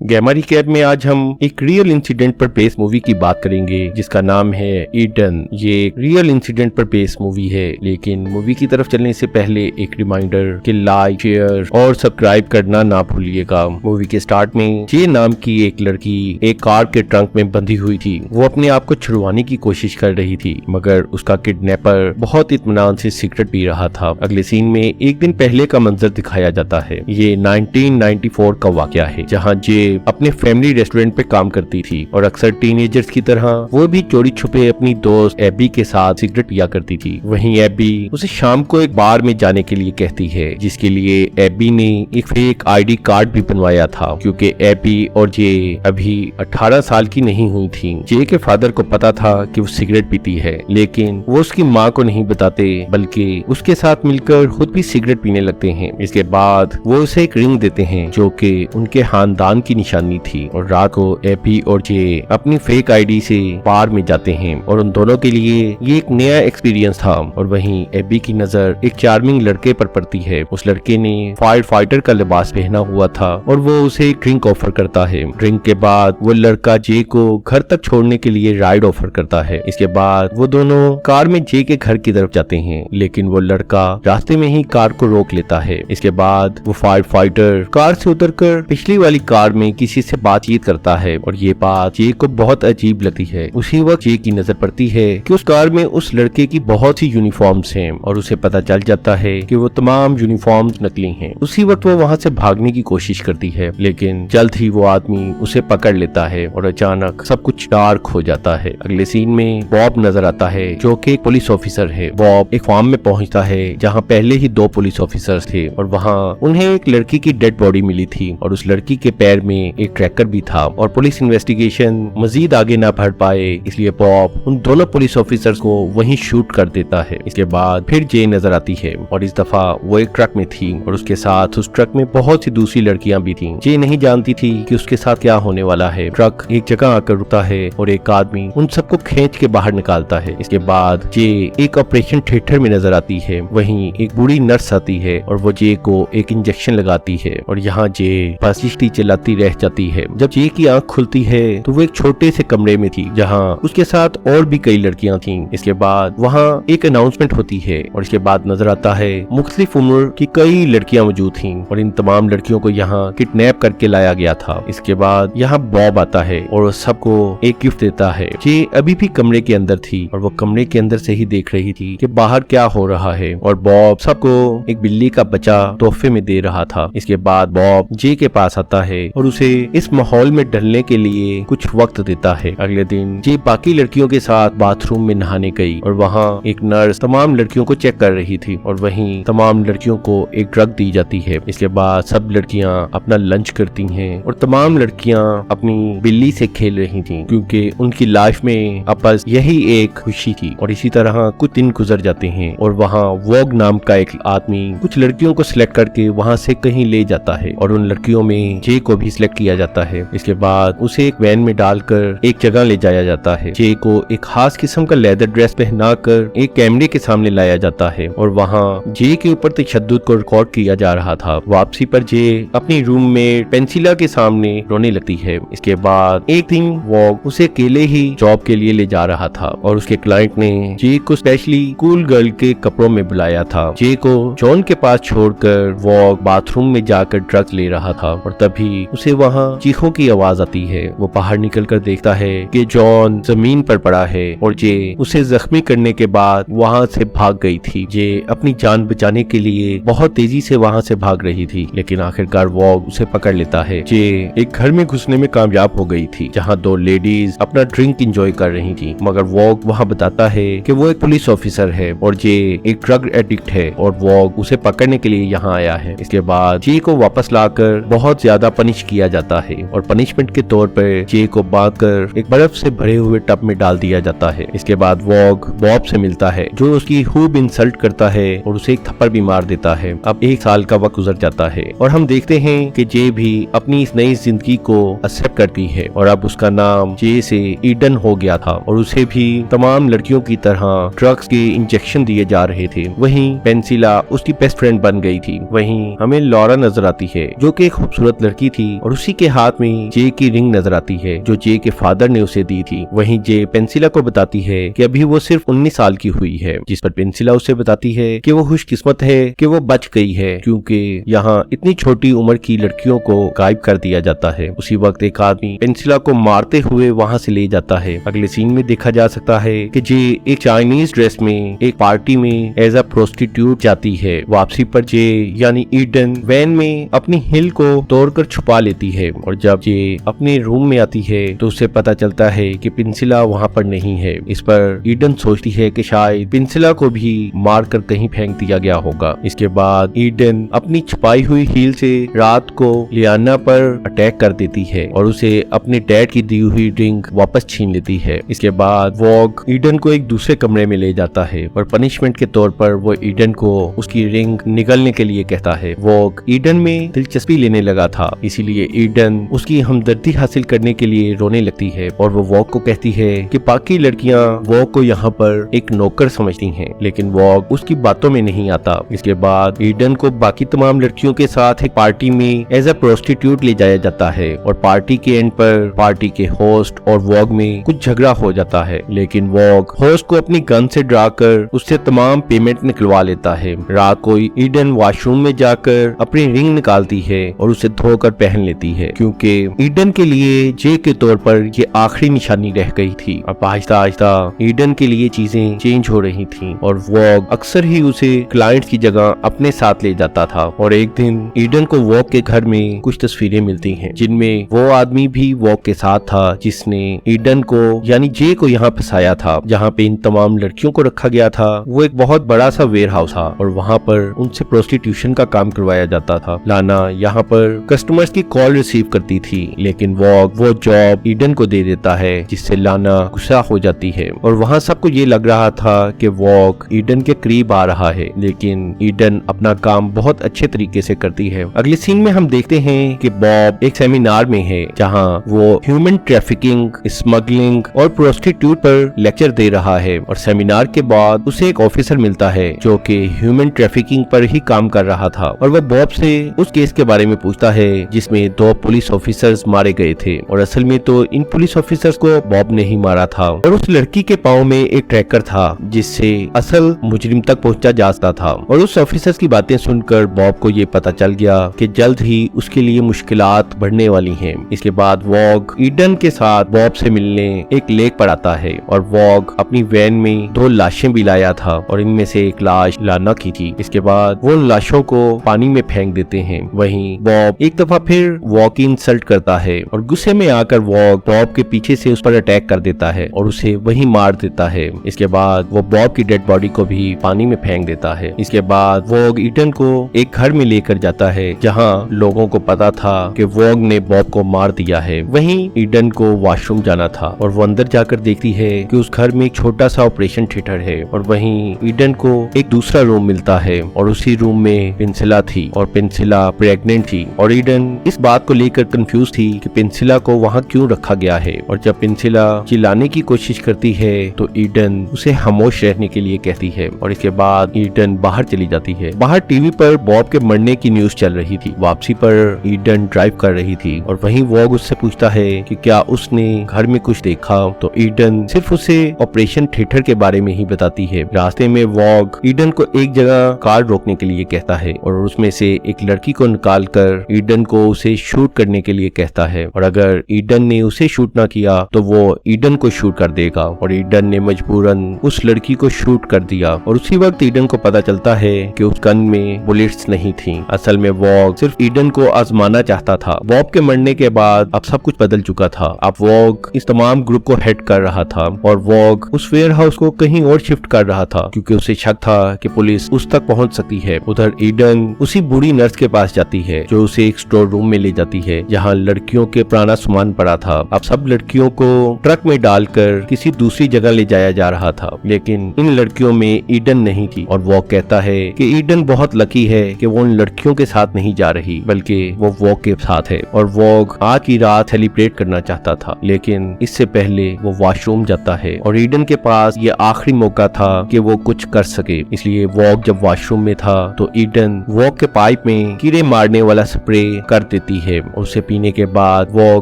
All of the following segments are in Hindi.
गैमा रिकैप में आज हम एक रियल इंसिडेंट पर बेस्ड मूवी की बात करेंगे जिसका नाम है ईडन। ये एक रियल इंसिडेंट पर बेस्ड मूवी है, लेकिन मूवी की तरफ चलने से पहले एक रिमाइंडर कि लाइक, शेयर और सब्सक्राइब करना ना भूलिएगा। मूवी के स्टार्ट में जे नाम की एक लड़की एक कार के ट्रंक में बंधी हुई थी। वो अपने आप को छुड़वाने की कोशिश कर रही थी, मगर उसका किडनैपर बहुत इत्मीनान से सिगरेट पी रहा था। अगले सीन में एक दिन पहले का मंजर दिखाया जाता है। ये 1994 का वाकया है, जहाँ जे अपने फैमिली रेस्टोरेंट पे काम करती थी और अक्सर टीनेजर्स की तरह वो भी चोरी छुपे अपनी दोस्त एबी के साथ सिगरेट पिया करती थी। वहीं एबी उसे शाम को एक बार में जाने के लिए कहती है, जिसके लिए एबी ने एक फेक आईडी कार्ड भी बनवाया था, क्योंकि एबी और जे अभी 18 साल की नहीं हुई थी। जे के फादर को पता था कि वो सिगरेट पीती है, लेकिन वो उसकी माँ को नहीं बताते, बल्कि उसके साथ मिलकर खुद भी सिगरेट पीने लगते हैं। इसके बाद वो उसे एक रिंग देते हैं जो कि उनके खानदान की निशानी थी, और रात को एबी और जे अपनी फेक आईडी से बार में जाते हैं और उन दोनों के लिए ये एक नया एक्सपीरियंस था। और वहीं एबी की नजर एक चार्मिंग लड़के पर पड़ती है। उस लड़के ने फायर फाइटर का लिबास पहना हुआ था और वो उसे एक ड्रिंक ऑफर करता है। ड्रिंक के बाद वो लड़का जे को घर तक छोड़ने के लिए राइड ऑफर करता है। इसके बाद वो दोनों कार में जे के घर की तरफ जाते हैं, लेकिन वो लड़का रास्ते में ही कार को रोक लेता है। इसके बाद वो फायर फाइटर कार से उतरकर पिछली वाली कार में किसी से बातचीत करता है, और ये बात जे को बहुत अजीब लगती है। उसी वक्त जे की नजर पड़ती है कि उस कार में उस लड़के की बहुत सी यूनिफॉर्म्स हैं, और उसे पता चल जाता है कि वो तमाम यूनिफॉर्म्स नकली हैं। उसी वक्त वो वहाँ से भागने की कोशिश करती है, लेकिन जल्द ही वो आदमी उसे पकड़ लेता है और अचानक सब कुछ डार्क हो जाता है। अगले सीन में बॉब नजर आता है, जो कि एक पुलिस ऑफिसर है। बॉब एक फार्म में पहुंचता है जहाँ पहले ही 2 पुलिस ऑफिसर्स थे, और वहाँ उन्हें एक लड़की की डेड बॉडी मिली थी, और उस लड़की के पैर में एक ट्रैकर भी था। और पुलिस इन्वेस्टिगेशन मजीद आगे ना बढ़ पाए, इसलिए बॉब उन दोनों पुलिस ऑफिसर्स को वहीं शूट कर देता है। इसके बाद फिर जे नजर आती है, और इस दफा वो एक ट्रक में थी, और उसके साथ उस ट्रक में बहुत सी दूसरी लड़कियां भी थीं। जे नहीं जानती थी कि उसके साथ क्या होने वाला है। ट्रक एक जगह आकर रुकता है और एक आदमी उन सबको खींच के बाहर निकालता है। इसके बाद जे एक ऑपरेशन थिएटर में नजर आती है। वहीं एक बूढ़ी नर्स आती है और वो जे को एक इंजेक्शन लगाती है, और यहाँ जे फासिस्टी चलाती रह जाती है। जब जे की आंख खुलती है तो वो एक छोटे से कमरे में थी, जहाँ उसके साथ और भी कई लड़कियां थीं। इसके बाद वहाँ एक अनाउंसमेंट होती है, और इसके बाद नजर आता है मुख्तलिफ उम्र की कई लड़कियां मौजूद थीं, और इन तमाम लड़कियों को यहाँ किडनैप करके लाया गया था। इसके बाद यहाँ बॉब आता है और सबको एक गिफ्ट देता है। जे अभी भी कमरे के अंदर थी, और वो कमरे के अंदर से ही देख रही थी कि बाहर क्या हो रहा है, और बॉब सबको एक बिल्ली का बच्चा तोहफे में दे रहा था। इसके बाद बॉब जे के पास आता है और उसे इस माहौल में ढलने के लिए कुछ वक्त देता है। अगले दिन जे बाकी लड़कियों के साथ बाथरूम में नहाने गई, और वहाँ एक नर्स तमाम लड़कियों को चेक कर रही थी, और वहीं तमाम लड़कियों को एक ड्रग दी जाती है। इसके बाद सब लड़कियां अपना लंच करती हैं, और तमाम लड़कियां अपनी बिल्ली से खेल रही थी, क्योंकि उनकी लाइफ में आपस यही एक खुशी थी। और इसी तरह कुछ दिन गुजर जाते हैं, और वहाँ वोग नाम का एक आदमी कुछ लड़कियों को सिलेक्ट करके वहाँ से कहीं ले जाता है, और उन लड़कियों में जे को भी सिलेक्ट किया जाता है। इसके बाद उसे एक वैन में डालकर एक जगह ले जाया जाता है। जे को एक खास किस्म का लेदर ड्रेस पहनाकर एक कैमरे के सामने लाया जाता है, और वहाँ जे के ऊपर तशद्दुद को रिकॉर्ड किया जा रहा था। वापसी पर जे अपनी रूम में पेंसिला के सामने रोने लगती है। इसके बाद एक दिन वॉग उसे अकेले ही जॉब के लिए ले जा रहा था, और उसके क्लाइंट ने जे को स्पेशली कूल गर्ल के कपड़ों में बुलाया था। जे को जॉन के पास छोड़कर वॉग बाथरूम में जाकर ड्रग्स ले रहा था, और तभी उसे वहाँ चीखों की आवाज आती है। वो बाहर निकलकर देखता है कि जॉन जमीन पर पड़ा है, और जे उसे जख्मी करने के बाद वहाँ से भाग गई थी। जे अपनी जान बचाने के लिए बहुत तेजी से वहाँ से भाग रही थी, लेकिन आखिरकार वॉग उसे पकड़ लेता है। जे एक घर में घुसने में कामयाब हो गई थी, जहाँ 2 लेडीज अपना ड्रिंक एंजॉय कर रही थी, मगर वॉग वहाँ बताता है कि वो एक पुलिस ऑफिसर है और जे एक ड्रग एडिक्ट है, और वॉग उसे पकड़ने के लिए यहाँ आया है। इसके बाद जे को वापस लाकर बहुत ज्यादा पनिश किया जाता है, और पनिशमेंट के तौर पर जे को बांधकर एक बर्फ से भरे हुए टब में डाल दिया जाता है। इसके बाद वॉग बॉब से मिलता है, जो उसकी खूब इंसल्ट करता है और उसे एक थप्पड़ भी मार देता है। अब 1 साल का वक्त गुजर जाता है, और हम देखते हैं कि जे भी अपनी इस नई जिंदगी को एक्सेप्ट करती है, और अब उसका नाम जे से ईडन हो गया था, और उसे भी तमाम लड़कियों की तरह ड्रग्स के इंजेक्शन दिए जा रहे थे। वहीं पेंसिला उसकी बेस्ट फ्रेंड बन गई थी। वहीं हमें लॉरा नजर आती है, जो कि एक खूबसूरत लड़की थी, और और उसी के हाथ में जे की रिंग नजर आती है जो जे के फादर ने उसे दी थी। वहीं जे पेंसिला को बताती है कि अभी वो सिर्फ 19 साल की हुई है, जिस पर पेंसिला उसे बताती है कि वो खुशकिस्मत है कि वो बच गई है, क्योंकि यहाँ इतनी छोटी उम्र की लड़कियों को गायब कर दिया जाता है। उसी वक्त एक आदमी पेंसिला को मारते हुए वहाँ से ले जाता है। अगले सीन में देखा जा सकता है कि जे एक चाइनीज ड्रेस में एक पार्टी में एज अ प्रोस्टिट्यूट जाती है। वापसी पर जे यानी ईडन वैन में अपनी हिल को तोड़कर छुपा लेती है और जब जे अपने रूम में आती है तो उसे पता चलता है कि पेंसिला वहाँ पर नहीं है। इस पर ईडन सोचती है कि शायद पेंसिला को भी मारकर कहीं फेंक दिया गया होगा। इसके बाद ईडन अपनी छुपाई हुई हील से रात को लियाना पर अटैक कर देती है और उसे अपने डैड की दी हुई रिंग वापस छीन लेती है। इसके बाद वॉग ईडन को एक दूसरे कमरे में ले जाता है और पनिशमेंट के तौर पर वो ईडन को उसकी रिंग निगलने के लिए कहता है। वॉग ईडन में दिलचस्पी लेने लगा था, इसीलिए ईडन उसकी हमदर्दी हासिल करने के लिए रोने लगती है और वो वॉग को कहती है कि बाकी लड़कियां वॉग को यहाँ पर एक नौकर समझती हैं, लेकिन वॉग उसकी बातों में नहीं आता। इसके बाद ईडन को बाकी तमाम लड़कियों के साथ एक पार्टी में एज अ प्रोस्टिट्यूट ले जाया जाता है और पार्टी के एंड पर पार्टी के होस्ट और वॉग में कुछ झगड़ा हो जाता है, लेकिन वॉग होस्ट को अपनी गन से डराकर उससे तमाम पेमेंट निकलवा लेता है। रात को ईडन वॉशरूम में जाकर अपनी रिंग निकालती है और उसे धोकर पहन लेती है, क्योंकि ईडन के लिए जे के तौर पर ये आखिरी निशानी रह गई थी। अब आहिस्ता आहिस्ता ईडन के लिए चीजें चेंज हो रही थी और वॉग अक्सर ही उसे क्लाइंट की जगह अपने साथ ले जाता था। और एक दिन ईडन को वॉग के घर में कुछ तस्वीरें मिलती हैं जिनमें वो आदमी भी वॉग के साथ था जिसने ईडन को यानी जे को यहाँ फंसाया था। जहाँ पे इन तमाम लड़कियों को रखा गया था वो एक बहुत बड़ा सा वेयर हाउस था और वहाँ पर उनसे प्रोस्टिट्यूशन का काम करवाया जाता था। लाना यहाँ पर कस्टमर्स की कॉल रिसीव करती थी, लेकिन वॉग वो जॉब ईडन को दे देता है, जिससे लाना गुस्सा हो जाती है और वहाँ सबको ये लग रहा था कि वॉग ईडन के करीब आ रहा है, लेकिन ईडन अपना काम बहुत अच्छे तरीके से करती है। अगले सीन में हम देखते हैं कि बॉब एक सेमिनार में है जहाँ वो ह्यूमन ट्रैफिकिंग, स्मगलिंग और प्रोस्टिट्यूट पर लेक्चर दे रहा है और सेमिनार के बाद उसे एक ऑफिसर मिलता है जो कि ह्यूमन ट्रैफिकिंग पर ही काम कर रहा था और वह बॉब से उस केस के बारे में पूछता है जिसमें 2 पुलिस ऑफिसर्स मारे गए थे और असल में तो इन पुलिस ऑफिसर्स को बॉब ने ही मारा था और उस लड़की के पाँव में एक ट्रैकर था जिससे असल मुजरिम तक पहुंचा जा सकता था। और उस ऑफिसर्स की बातें सुनकर बॉब को ये पता चल गया कि जल्द ही उसके लिए मुश्किलात बढ़ने वाली हैं। इसके बाद वॉग ईडन के साथ बॉब से मिलने एक लेक पर आता है और वॉग अपनी वैन में 2 लाशें भी लाया था और इनमें से एक लाश लाना की थी। इसके बाद वो लाशों को पानी में फेंक देते हैं। वहीं बॉब एक दफा फिर वॉग की इंसल्ट करता है और गुस्से में आकर वॉग बॉब के पीछे से उस पर अटैक कर देता है और उसे वहीं मार देता है। इसके बाद वो बॉब की डेड बॉडी को भी पानी में फेंक देता है। इसके बाद वॉग ईडन को एक घर में लेकर जाता है जहाँ लोगों को पता था कि वॉग ने बॉब को मार दिया है। वहीं ईडन को वॉशरूम जाना था और वो अंदर जाकर देखती है कि उस घर में एक छोटा सा ऑपरेशन थिएटर है और वहीं ईडन को एक दूसरा रूम मिलता है और उसी रूम में पेंसिला थी और पेंसिला प्रेग्नेंट थी और ईडन इस बात को लेकर कंफ्यूज थी कि पेंसिला को वहाँ क्यों रखा गया है। और जब पेंसिला चिल्लाने की कोशिश करती है तो ईडन उसे खामोश रहने के लिए कहती है और इसके बाद ईडन बाहर चली जाती है। बाहर टीवी पर बॉब के मरने की न्यूज चल रही थी। वापसी पर ईडन ड्राइव कर रही थी और वहीं वॉग उससे पूछता है कि क्या उसने घर में कुछ देखा, तो ईडन सिर्फ उसे ऑपरेशन थिएटर के बारे में ही बताती है। रास्ते में वॉग ईडन को एक जगह कार रोकने के लिए कहता है और उसमें से एक लड़की को निकाल कर ईडन को उसे शूट करने के लिए कहता है और अगर ईडन ने उसे शूट ना किया तो वो ईडन को शूट कर देगा और ईडन ने मजबूरन उस लड़की को शूट कर दिया और उसी वक्त ईडन को पता चलता है कि उस गन में बुलेट्स नहीं थी। असल में वॉग सिर्फ ईडन को आजमाना चाहता था। बॉब के मरने के बाद अब सब कुछ बदल चुका था। अब वॉग इस तमाम ग्रुप को हेड कर रहा था और वॉग उस वेयर हाउस को कहीं और शिफ्ट कर रहा था क्योंकि उसे शक था कि पुलिस उस तक पहुंच सकती है। उधर ईडन उसी बूढ़ी नर्स के पास जाती है जो उसे एक स्टोर रूम में ले जाती है जहाँ लड़कियों के पुराना सामान पड़ा था। अब सब लड़कियों को ट्रक में डालकर किसी दूसरी जगह ले जाया जा रहा था, लेकिन इन लड़कियों में ईडन नहीं थी और वॉग कहता है कि ईडन बहुत लकी है कि वो उन लड़कियों के साथ नहीं जा रही बल्कि वो वॉग के साथ है और वॉग आज की रात सेलिब्रेट करना चाहता था, लेकिन इससे पहले वो वॉशरूम जाता है और ईडन के पास ये आखिरी मौका था कि वो कुछ कर सके। इसलिए वॉग जब वॉशरूम में था तो ईडन वॉग के पाइप में कीड़े मारने वाला स्प्रे कर देती है। उसे पीने के बाद वो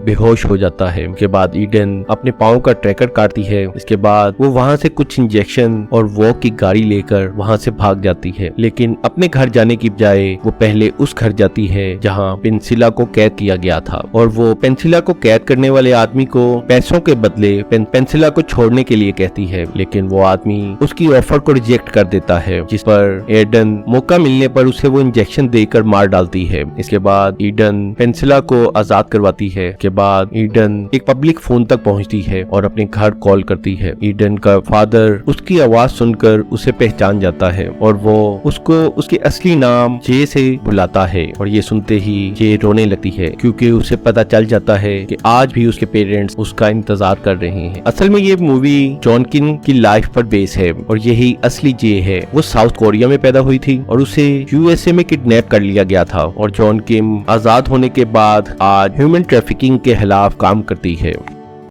बेहोश हो जाता है। उसके बाद ईडन अपने पाँव का ट्रैकर काटती है। इसके बाद वो वहाँ से कुछ इंजेक्शन और वॉक की गाड़ी लेकर वहाँ से भाग जाती है, लेकिन अपने घर जाने की बजाय वो पहले उस घर जाती है जहाँ पेंसिला को कैद किया गया था, और वो पेंसिला को कैद करने वाले आदमी को पैसों के बदले पेंसिला को छोड़ने के लिए कहती है, लेकिन वो आदमी उसकी ऑफर को रिजेक्ट कर देता है, जिस पर ईडन मौका मिलने पर उसे वो इंजेक्शन देकर मार डालती है। इसके बाद ईडन पेंसिला को आजाद करवाती है। इसके बाद ईडन एक पब्लिक फोन तक पहुंचती है और अपने घर कॉल करती है। ईडन का फादर उसकी आवाज सुनकर उसे पहचान जाता है और वो उसको उसके असली नाम जे से बुलाता है, और ये सुनते ही जे रोने लगती है क्योंकि उसे पता चल जाता है कि आज भी उसके पेरेंट्स उसका इंतजार कर रहे हैं। असल में ये मूवी जॉन किम की लाइफ पर बेस है और यही असली जे है। वो साउथ कोरिया में पैदा हुई थी और उसे यूएसए में किडनैप कर लिया गया था, और जॉन किम आजाद होने के बाद आज ह्यूमन ट्रैफिकिंग के खिलाफ काम करती है।